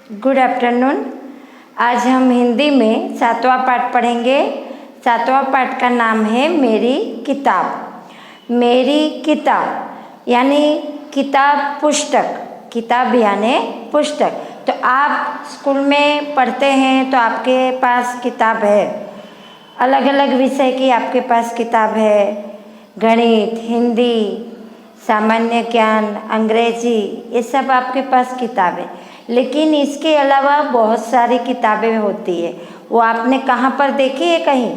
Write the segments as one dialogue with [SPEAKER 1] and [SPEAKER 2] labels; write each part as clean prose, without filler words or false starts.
[SPEAKER 1] Good afternoon. आज हम हिंदी में 7वां पाठ पढ़ेंगे। 7वां पाठ का नाम है मेरी किताब। मेरी किताब यानी किताब, पुस्तक। किताब यानी पुस्तक। तो आप स्कूल में पढ़ते हैं तो आपके पास किताब है, अलग अलग विषय की आपके पास किताब है। गणित, हिंदी, सामान्य ज्ञान, अंग्रेजी, ये सब आपके पास किताब है। लेकिन इसके अलावा बहुत सारी किताबें होती है। वो आपने कहाँ पर देखी है कहीं?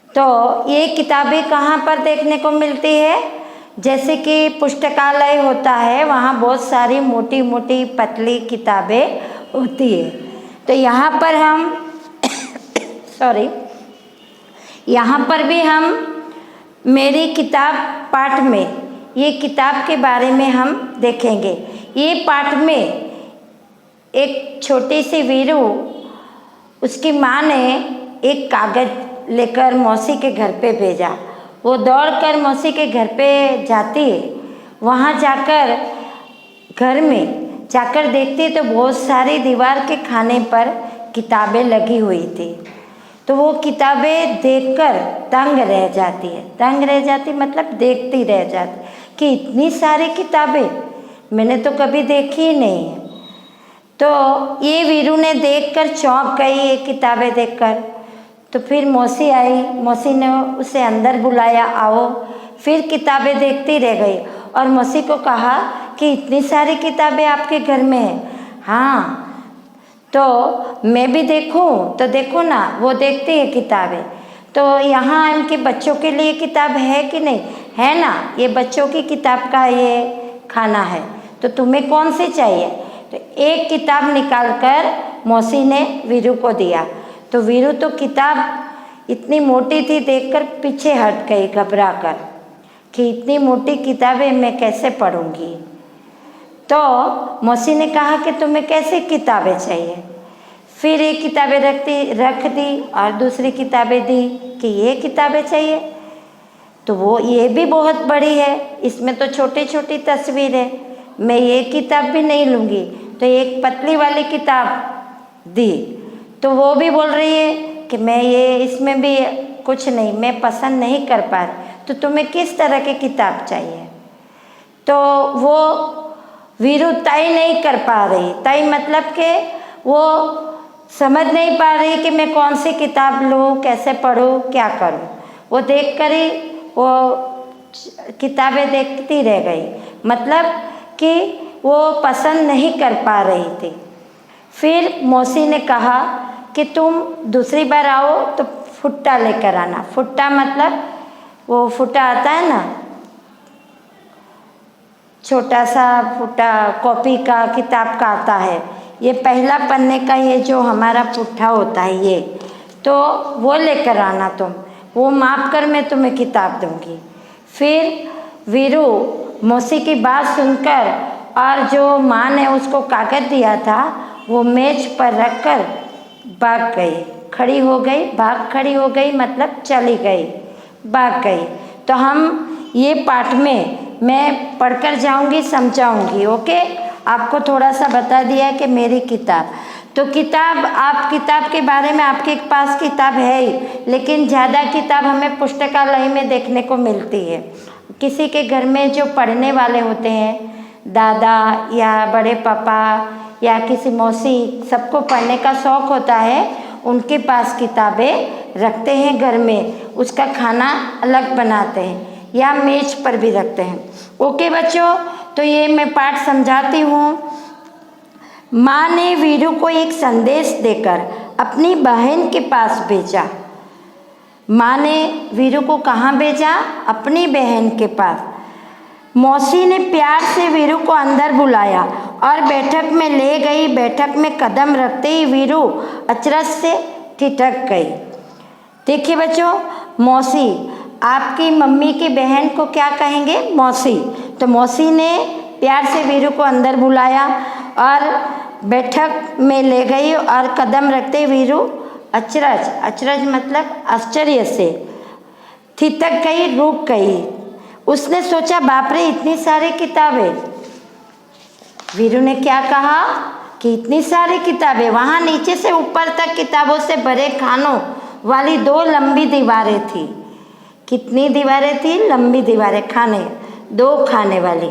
[SPEAKER 1] तो ये किताबें कहाँ पर देखने को मिलती है? जैसे कि पुस्तकालय होता है, वहाँ बहुत सारी मोटी मोटी पतली किताबें होती है। तो यहाँ पर हम यहाँ पर भी हम मेरी किताब पाठ में ये किताब के बारे में हम देखेंगे। ये पाठ में एक छोटी सी वीरू, उसकी माँ ने एक कागज़ लेकर मौसी के घर पे भेजा। वो दौड़कर मौसी के घर पे जाती है। वहाँ जाकर घर में जाकर देखती है तो बहुत सारी दीवार के खाने पर किताबें लगी हुई थी। तो वो किताबें देखकर दंग रह जाती है। दंग रह जाती मतलब देखती रह जाती कि इतनी सारी किताबें मैंने तो कभी देखी ही नहीं है। तो ये वीरू ने देखकर चौंक गई ये किताबें देखकर। तो फिर मौसी आई, मौसी ने उसे अंदर बुलाया, आओ। फिर किताबें देखती रह गई और मौसी को कहा कि इतनी सारी किताबें आपके घर में हैं। हाँ, तो मैं भी देखूं? तो देखो ना, वो देखती है किताबें। तो यहाँ इनके बच्चों के लिए किताब है कि नहीं? है ना, ये बच्चों की किताब का ये खाना है। तो तुम्हें कौन सी चाहिए? तो एक किताब निकालकर मौसी ने वीरू को दिया। तो वीरू तो किताब इतनी मोटी थी, देखकर पीछे हट गई घबरा कर कि इतनी मोटी किताबें मैं कैसे पढ़ूंगी। तो मौसी ने कहा कि तुम्हें कैसी किताबें चाहिए? फिर एक किताबें रख दी और दूसरी किताबें दी कि ये किताबें चाहिए। तो वो ये भी बहुत बड़ी है, इसमें तो छोटी छोटी तस्वीर है, मैं ये किताब भी नहीं लूँगी। तो एक पतली वाली किताब दी। तो वो भी बोल रही है कि मैं ये इसमें भी कुछ नहीं, मैं पसंद नहीं कर पा रही। तो तुम्हें किस तरह की किताब चाहिए? तो वो वीरू तय नहीं कर पा रही। तय मतलब कि वो समझ नहीं पा रही कि मैं कौन सी किताब लूँ, कैसे पढूँ, क्या करूँ। वो देख कर ही वो किताबें देखती रह गई, मतलब कि वो पसंद नहीं कर पा रही थी। फिर मौसी ने कहा कि तुम दूसरी बार आओ तो फुट्टा लेकर आना। फुट्टा मतलब वो फुट्टा आता है ना, छोटा सा फुट्टा, कॉपी का, किताब का आता है। ये पहला पन्ने का ये जो हमारा पुट्ठा होता है ये, तो वो लेकर आना तुम, वो माप कर मैं तुम्हें किताब दूंगी। फिर वीरू मौसी की बात सुनकर और जो माँ ने उसको कागज़ दिया था वो मेज पर रखकर भाग गई, खड़ी हो गई। भाग खड़ी हो गई मतलब चली गई, भाग गई। तो हम ये पाठ में मैं पढ़कर जाऊंगी, समझाऊंगी। ओके, आपको थोड़ा सा बता दिया कि मेरी किताब। तो किताब, आप किताब के बारे में आपके पास किताब है ही, लेकिन ज़्यादा किताब हमें पुस्तकालय में देखने को मिलती है। किसी के घर में जो पढ़ने वाले होते हैं, दादा या बड़े पापा या किसी मौसी, सबको पढ़ने का शौक़ होता है, उनके पास किताबें रखते हैं घर में, उसका खाना अलग बनाते हैं या मेज पर भी रखते हैं। ओके बच्चों, तो ये मैं पाठ समझाती हूँ। माँ ने वीरू को एक संदेश देकर अपनी बहन के पास भेजा। माँ ने वीरू को कहाँ भेजा? अपनी बहन के पास। मौसी ने प्यार से वीरू को अंदर बुलाया और बैठक में ले गई। बैठक में कदम रखते ही वीरू अचरज से ठिठक गई। देखिए बच्चों, मौसी, आपकी मम्मी की बहन को क्या कहेंगे? मौसी। तो मौसी ने प्यार से वीरू को अंदर बुलाया और बैठक में ले गई और कदम रखते वीरू अचरज, अचरज मतलब आश्चर्य से ठिठक गई, रुक गई। उसने सोचा बाप रे, इतनी सारी किताबें। वीरू ने क्या कहा? कि इतनी सारी किताबें, वहाँ नीचे से ऊपर तक किताबों से भरे खानों वाली 2 लंबी दीवारें थी। कितनी दीवारें थी? लंबी दीवारें, खाने, 2 खाने वाली,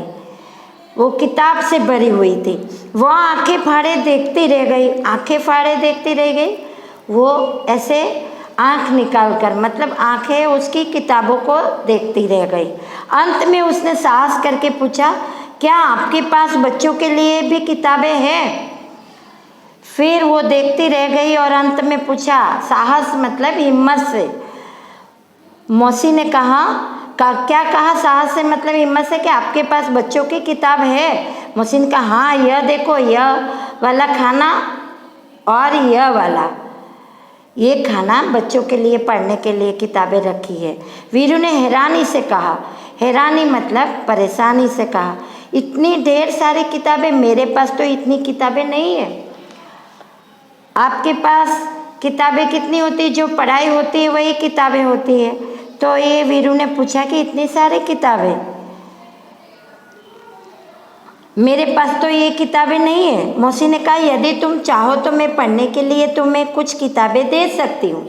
[SPEAKER 1] वो किताब से भरी हुई थी। वो आंखें फाड़े देखती रह गई, आंखें फाड़े देखती रह गई। वो ऐसे आंख निकाल कर, मतलब आंखें उसकी किताबों को देखती रह गई। अंत में उसने साहस करके पूछा, क्या आपके पास बच्चों के लिए भी किताबें हैं? फिर वो देखती रह गई और अंत में पूछा, साहस मतलब हिम्मत से। मौसी ने कहा क्या कहा? साहस से मतलब हिम्मत से कि आपके पास बच्चों की किताब है? मौसी ने कहा, हाँ, यह देखो, यह वाला खाना और यह वाला, ये खाना बच्चों के लिए पढ़ने के लिए किताबें रखी है। वीरू ने हैरानी से कहा, हैरानी मतलब परेशानी से कहा, इतनी ढेर सारी किताबें, मेरे पास तो इतनी किताबें नहीं है। आपके पास किताबें कितनी होती है? जो पढ़ाई होती है वही किताबें होती है। तो ये वीरू ने पूछा कि इतनी सारी किताबें, मेरे पास तो ये किताबें नहीं है। मौसी ने कहा, यदि तुम चाहो तो मैं पढ़ने के लिए तुम्हें कुछ किताबें दे सकती हूँ।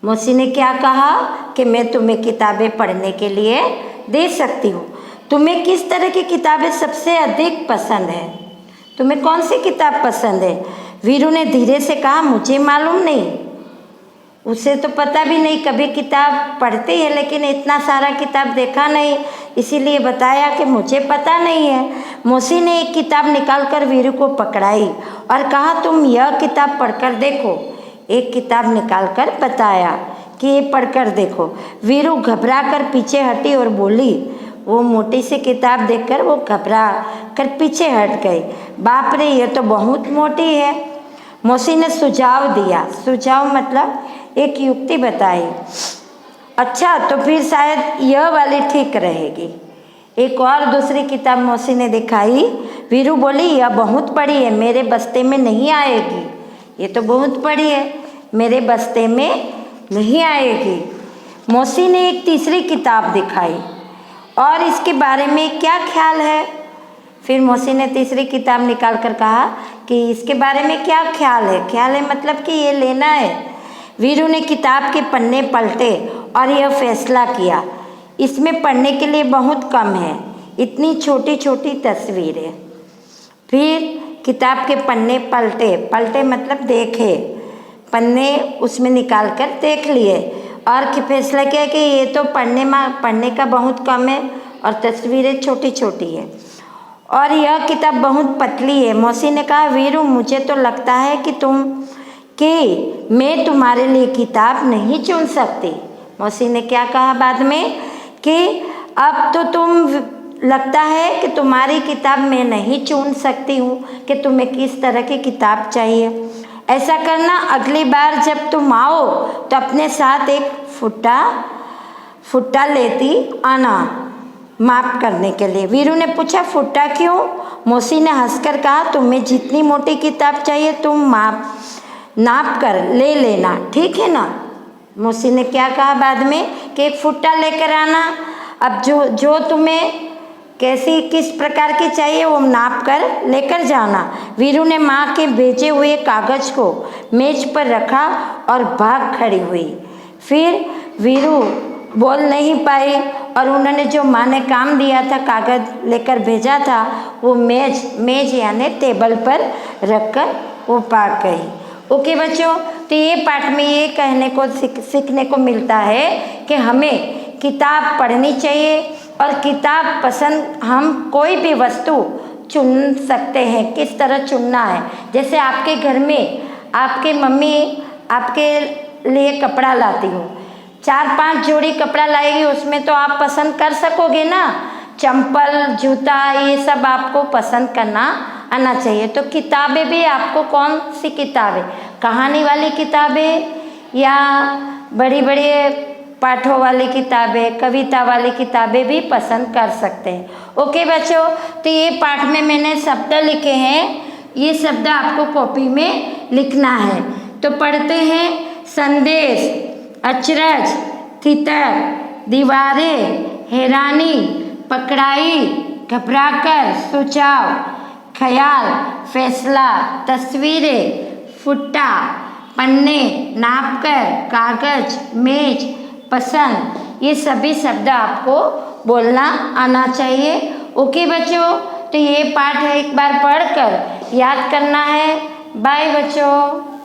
[SPEAKER 1] मौसी ने क्या कहा कि मैं तुम्हें किताबें पढ़ने के लिए दे सकती हूँ। तुम्हें किस तरह की किताबें सबसे अधिक पसंद है? तुम्हें कौन सी किताब पसंद है? वीरू ने धीरे से कहा, मुझे मालूम नहीं, उसे तो पता भी नहीं, कभी किताब पढ़ती है लेकिन इतना सारा किताब देखा नहीं, इसीलिए बताया कि मुझे पता नहीं है। मौसी ने एक किताब निकालकर वीरू को पकड़ाई और कहा, तुम यह किताब पढ़कर देखो। एक किताब निकालकर बताया कि ये पढ़कर देखो। वीरू घबरा कर पीछे हटी और बोली, वो मोटी सी किताब देखकर वो घबरा कर पीछे हट गई। बाप रे, ये तो बहुत मोटी है। मौसी ने सुझाव दिया, सुझाव मतलब एक युक्ति बताई। अच्छा, तो फिर शायद यह वाली ठीक रहेगी। एक और दूसरी किताब मौसी ने दिखाई। वीरू बोली, यह बहुत बड़ी है, मेरे बस्ते में नहीं आएगी। ये तो बहुत बड़ी है, मेरे बस्ते में नहीं आएगी। मौसी ने एक तीसरी किताब दिखाई, और इसके बारे में क्या ख्याल है? फिर मौसी ने तीसरी किताब निकाल कर कहा कि इसके बारे में क्या ख्याल है? ख्याल है मतलब कि ये लेना है। वीरू ने किताब के पन्ने पलटे और यह फैसला किया, इसमें पढ़ने के लिए बहुत कम है, इतनी छोटी छोटी तस्वीरें। फिर किताब के पन्ने पलटे, पलटे मतलब देखे, पन्ने उसमें निकाल कर देख लिए और फैसला किया कि ये तो पढ़ने का बहुत कम है और तस्वीरें छोटी छोटी है और यह किताब बहुत पतली है। मौसी ने कहा, वीरू, मुझे तो लगता है कि मैं तुम्हारे लिए किताब नहीं चुन सकती। मौसी ने क्या कहा बाद में कि अब तो तुम लगता है कि तुम्हारी किताब मैं नहीं चुन सकती हूँ कि तुम्हें किस तरह की किताब चाहिए। ऐसा करना, अगली बार जब तुम आओ तो अपने साथ एक फुट्टा लेती आना माप करने के लिए। वीरू ने पूछा, फुट्टा क्यों? मौसी ने हंसकर कहा, तुम्हें जितनी मोटी किताब चाहिए तुम नाप कर ले लेना, ठीक है ना। मौसी ने क्या कहा बाद में कि एक फुट्टा लेकर आना, अब जो तुम्हें किस प्रकार की चाहिए वो नाप कर लेकर जाना। वीरू ने माँ के भेजे हुए कागज को मेज पर रखा और भाग खड़ी हुई। फिर वीरू बोल नहीं पाई और उन्होंने जो माँ ने काम दिया था, कागज लेकर भेजा था, वो मेज यानी टेबल पर रखकर वो भाग गई। ओके बच्चों, तो ये पाठ में ये कहने को सीखने को मिलता है कि हमें किताब पढ़नी चाहिए और किताब पसंद, हम कोई भी वस्तु चुन सकते हैं, किस तरह चुनना है। जैसे आपके घर में आपके मम्मी आपके लिए कपड़ा लाती हो, 4-5 जोड़ी कपड़ा लाएगी, उसमें तो आप पसंद कर सकोगे ना। चंपल, जूता, ये सब आपको पसंद करना आना चाहिए। तो किताबें भी आपको कौन सी किताबें, कहानी वाली किताबें या बड़ी बड़ी पाठों वाली किताबें, कविता वाली किताबें भी पसंद कर सकते हैं। ओके बच्चों, तो ये पाठ में मैंने शब्द लिखे हैं, ये शब्द आपको कॉपी में लिखना है। तो पढ़ते हैं, संदेश, अचरज, तितर, दीवारें, हैरानी, पकड़ाई, घबराकर, सुझाव, ख्याल, फैसला, तस्वीरें, फुट्टा, पन्ने, नापकर, कागज, मेज, पसंद, ये सभी शब्द आपको बोलना आना चाहिए। ओके बच्चों, तो ये पाठ एक बार पढ़कर याद करना है। बाय बच्चों।